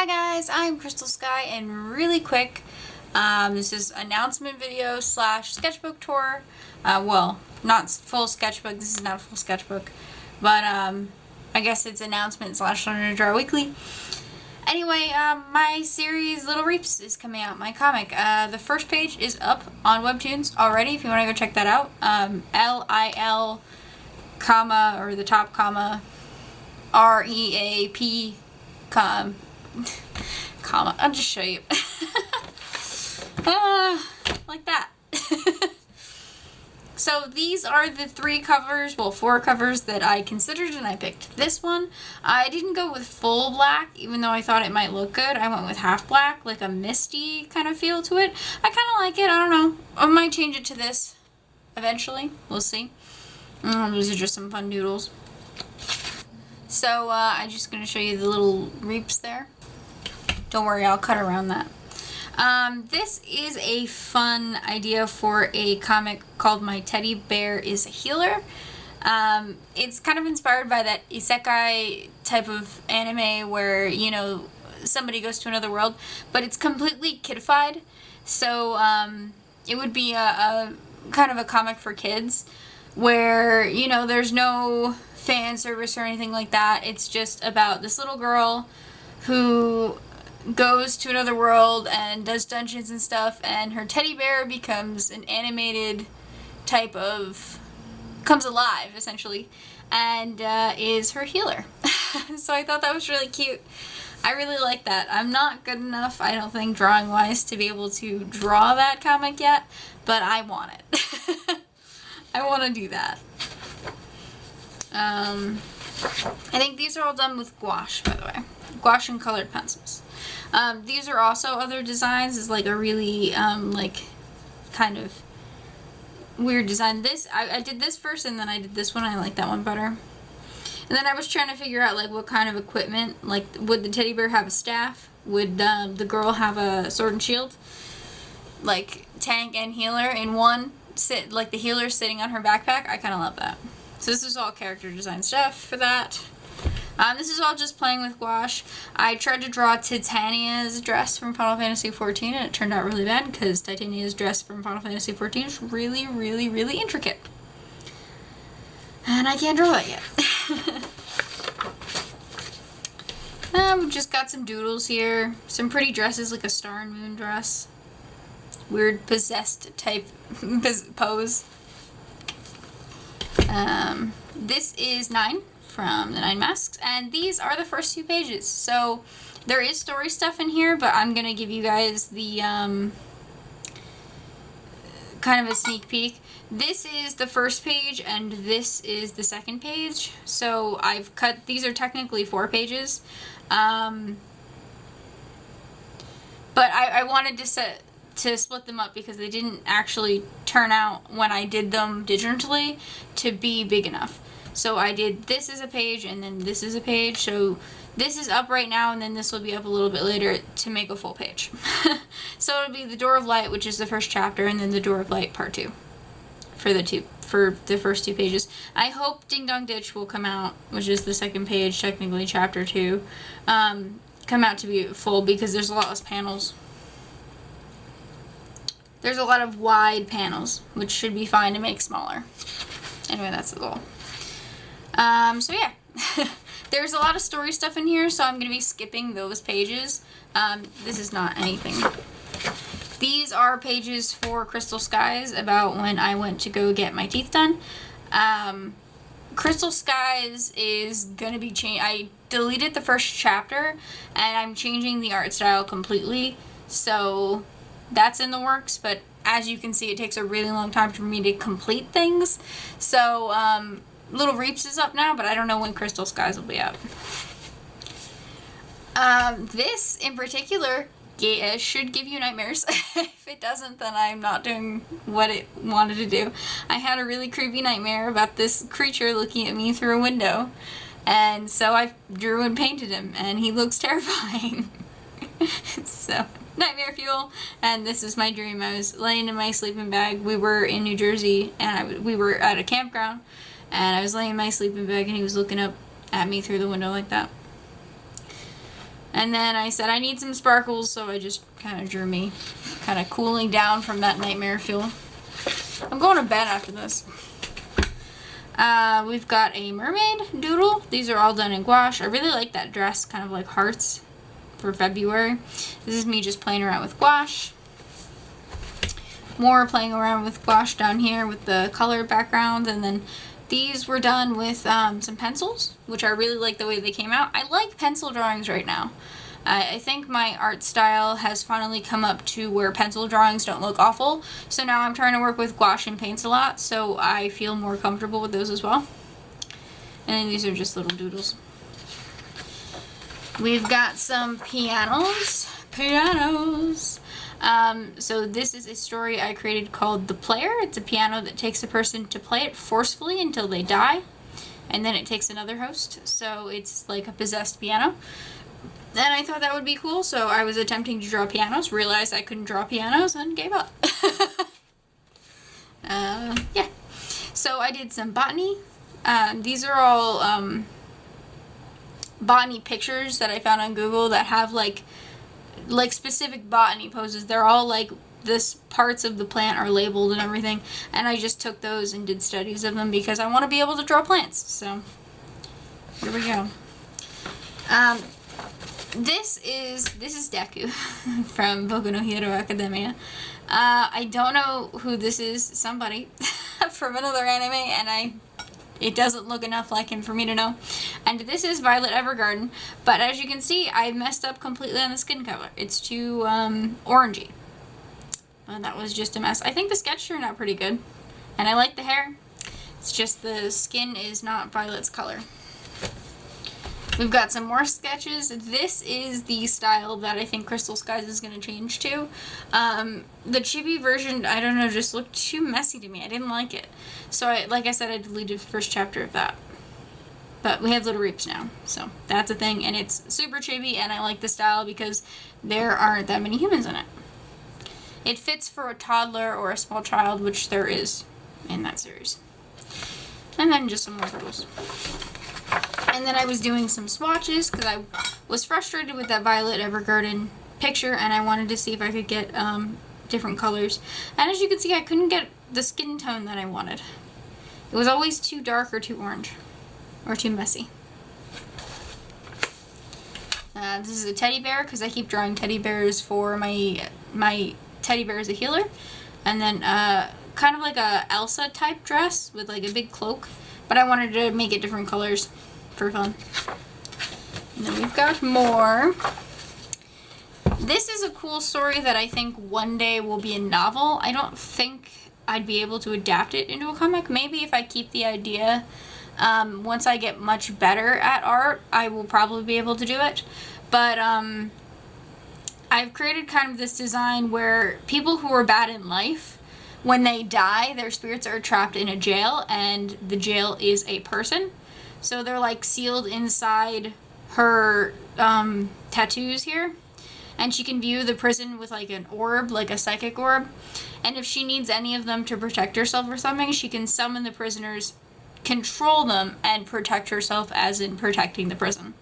guys, I'm Crystal Sky, and really quick, this is announcement video slash sketchbook tour. Well, not full sketchbook, this is not a full sketchbook, but I guess it's announcement slash Learn to Draw Weekly. Anyway, my series Little Reaps is coming out, my comic. The first page is up on Webtoons already if you want to go check that out. L-I-L, comma, or the top comma, R-E-A-P, comma, I'll just show you. Like that. So these are the four covers that I considered, and I picked this one. I didn't go with full black, even though I thought it might look good. I went with half black, like a misty kind of feel to it. I kind of like it, I don't know. I might change it to this eventually. We'll see. These are just some fun doodles. So I'm just going to show you the little reaps there. Don't worry, I'll cut around that. This is a fun idea for a comic called My Teddy Bear is a Healer. It's kind of inspired by that isekai type of anime where, you know, somebody goes to another world, but it's completely kidified. So it would be a kind of a comic for kids where, you know, there's no fan service or anything like that. It's just about this little girl who goes to another world and does dungeons and stuff, and her teddy bear becomes an animated type of, comes alive essentially, and is her healer. So I thought that was really cute. I really like that. I'm not good enough, I don't think, drawing wise to be able to draw that comic yet, but I want it. I want to do that. I think these are all done with gouache, by the way. Gouache and colored pencils. These are also other designs. It's like a really, like, kind of weird design. I did this first, and then I did this one. I like that one better. And then I was trying to figure out, like, what kind of equipment. Like, would the teddy bear have a staff? Would the girl have a sword and shield? Like, tank and healer in one. Like, the healer sitting on her backpack. I kind of love that. So this is all character design stuff for that. This is all just playing with gouache. I tried to draw Titania's dress from Final Fantasy XIV, and it turned out really bad because Titania's dress from Final Fantasy XIV is really, really, really intricate. And I can't draw that yet. We've just got some doodles here. Some pretty dresses, like a star and moon dress. Weird possessed type pose. This is 9 from the 9 Masks, and these are the first 2 pages. So there is story stuff in here, but I'm gonna give you guys the kind of a sneak peek. This is the first page, and this is the second page. So I've cut, these are technically 4 pages, but I wanted to split them up because they didn't actually turn out when I did them digitally to be big enough. So I did this as a page, and then this is a page. So this is up right now, and then this will be up a little bit later to make a full page. So it'll be the Door of Light, which is the first chapter, and then the Door of Light part 2 for the first 2 pages. I hope Ding Dong Ditch will come out, which is the second page, technically chapter 2, come out to be full because there's a lot less panels. There's a lot of wide panels, which should be fine to make smaller. Anyway, that's the goal. So yeah, there's a lot of story stuff in here, so I'm going to be skipping those pages. This is not anything. These are pages for Crystal Skies about when I went to go get my teeth done. Crystal Skies is going to be changed. I deleted the first chapter, and I'm changing the art style completely, so that's in the works, but as you can see, it takes a really long time for me to complete things. So, Little Reaps is up now, but I don't know when Crystal Skies will be up. This, in particular, should give you nightmares. If it doesn't, then I'm not doing what it wanted to do. I had a really creepy nightmare about this creature looking at me through a window, and so I drew and painted him, and he looks terrifying. So, nightmare fuel. And this is my dream. I was laying in my sleeping bag. We were in New Jersey, and we were at a campground, and I was laying in my sleeping bag, and he was looking up at me through the window like that. And then I said I need some sparkles, so I just kind of drew me kind of cooling down from that nightmare fuel. I'm going to bed after this. We've got a mermaid doodle. These are all done in gouache. I really like that dress, kind of like hearts for February. This is me just playing around with gouache. More playing around with gouache down here with the color background. And then these were done with some pencils, which I really like the way they came out. I like pencil drawings right now. I think my art style has finally come up to where pencil drawings don't look awful. So now I'm trying to work with gouache and paints a lot, so I feel more comfortable with those as well. And then these are just little doodles. We've got some pianos. So this is a story I created called The Player. It's a piano that takes a person to play it forcefully until they die, and then it takes another host. So it's like a possessed piano. And I thought that would be cool, so I was attempting to draw pianos, realized I couldn't draw pianos, and gave up. Yeah. So I did some botany. These are all botany pictures that I found on Google that have like specific botany poses. They're all like this parts of the plant are labeled and everything, and I just took those and did studies of them because I want to be able to draw plants. So here we go. This is Deku from Boku no Hero Academia. I don't know who this is. Somebody from another anime, and it doesn't look enough like him for me to know. And this is Violet Evergarden, but as you can see, I messed up completely on the skin color. It's too orangey. And that was just a mess. I think the sketch turned out pretty good, and I like the hair. It's just the skin is not Violet's color. We've got some more sketches. This is the style that I think Crystal Skies is going to change to. The chibi version, I don't know, just looked too messy to me. I didn't like it. So, like I said, I deleted the first chapter of that. But we have Little Reaps now, so that's a thing. And it's super chibi, and I like the style because there aren't that many humans in it. It fits for a toddler or a small child, which there is in that series. And then just some more turtles. And then I was doing some swatches because I was frustrated with that Violet Evergarden picture, and I wanted to see if I could get different colors. And as you can see, I couldn't get the skin tone that I wanted. It was always too dark or too orange or too messy. This is a teddy bear because I keep drawing teddy bears for my teddy bear as a healer. And then kind of like a Elsa type dress with like a big cloak. But I wanted to make it different colors for fun. And then we've got more. This is a cool story that I think one day will be a novel. I don't think I'd be able to adapt it into a comic. Maybe if I keep the idea, once I get much better at art, I will probably be able to do it. But I've created kind of this design where people who are bad in life, when they die, their spirits are trapped in a jail, and the jail is a person. So they're like sealed inside her tattoos here. And she can view the prison with like an orb, like a psychic orb. And if she needs any of them to protect herself or something, she can summon the prisoners, control them, and protect herself, as in protecting the prison.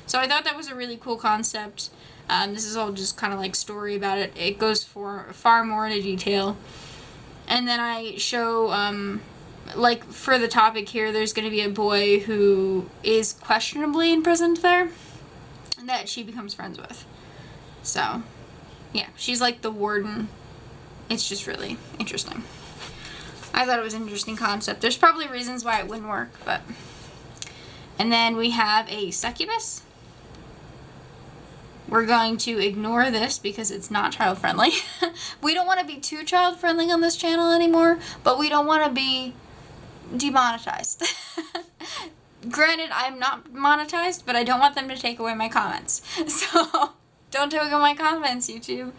So I thought that was a really cool concept. This is all just kind of like story about it. It goes for far more into detail. And then I show, like, for the topic here, there's going to be a boy who is questionably imprisoned there that she becomes friends with. So, yeah, she's like the warden. It's just really interesting. I thought it was an interesting concept. There's probably reasons why it wouldn't work, but... And then we have a succubus. We're going to ignore this because it's not child-friendly. We don't want to be too child-friendly on this channel anymore, but we don't want to be demonetized. Granted, I'm not monetized, but I don't want them to take away my comments. So, don't take away my comments, YouTube.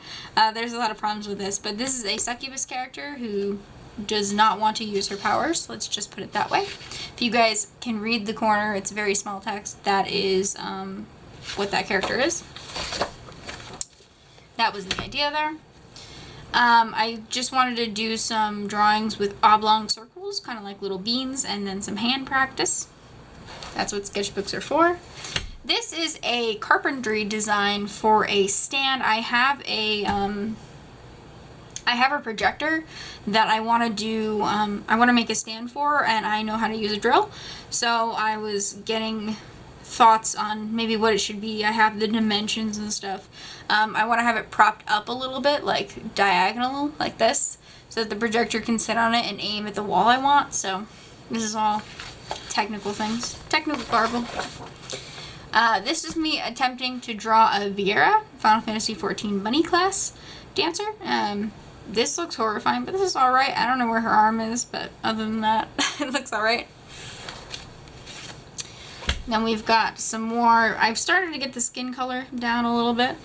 There's a lot of problems with this, but this is a succubus character who does not want to use her powers. Let's just put it that way. If you guys can read the corner, it's very small text. That is what that character is. That was the idea there. I just wanted to do some drawings with oblong circles, kind of like little beans, and then some hand practice. That's what sketchbooks are for. This is a carpentry design for a stand. I have a projector that I want to do, I want to make a stand for, and I know how to use a drill. So I was getting thoughts on maybe what it should be. I have the dimensions and stuff. I want to have it propped up a little bit, like diagonal, like this, so that the projector can sit on it and aim at the wall I want. So this is all technical things. Technical garble. This is me attempting to draw a Viera, Final Fantasy XIV bunny class dancer. This looks horrifying, but this is alright. I don't know where her arm is, but other than that, it looks alright. Then we've got some more. I've started to get the skin color down a little bit.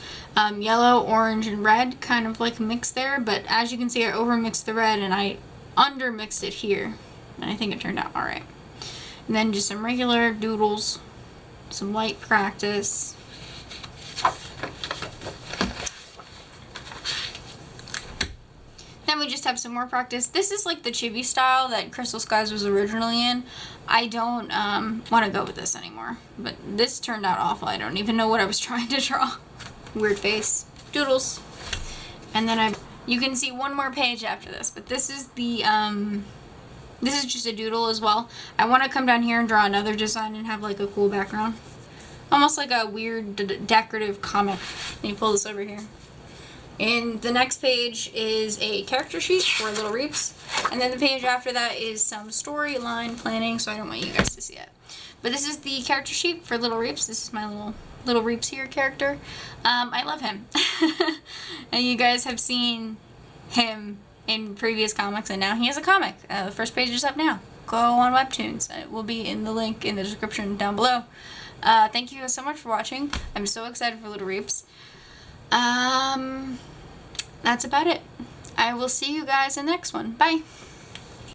Yellow, orange, and red kind of like mixed there, but as you can see, I overmixed the red and I undermixed it here. And I think it turned out alright. And then just some regular doodles, some light practice. Then we just have some more practice. This is like the chibi style that Crystal Skies was originally in. I don't want to go with this anymore. But this turned out awful. I don't even know what I was trying to draw. Weird face. Doodles. And then you can see one more page after this. But this is the, this is just a doodle as well. I want to come down here and draw another design and have like a cool background. Almost like a weird decorative comic. Let me pull this over here. And the next page is a character sheet for Little Reaps. And then the page after that is some storyline planning, so I don't want you guys to see it. But this is the character sheet for Little Reaps. This is my Little Reaps here character. I love him. And you guys have seen him in previous comics, and now he has a comic. The first page is up now. Go on Webtoons. It will be in the link in the description down below. Thank you guys so much for watching. I'm so excited for Little Reaps. That's about it. I will see you guys in the next one. Bye.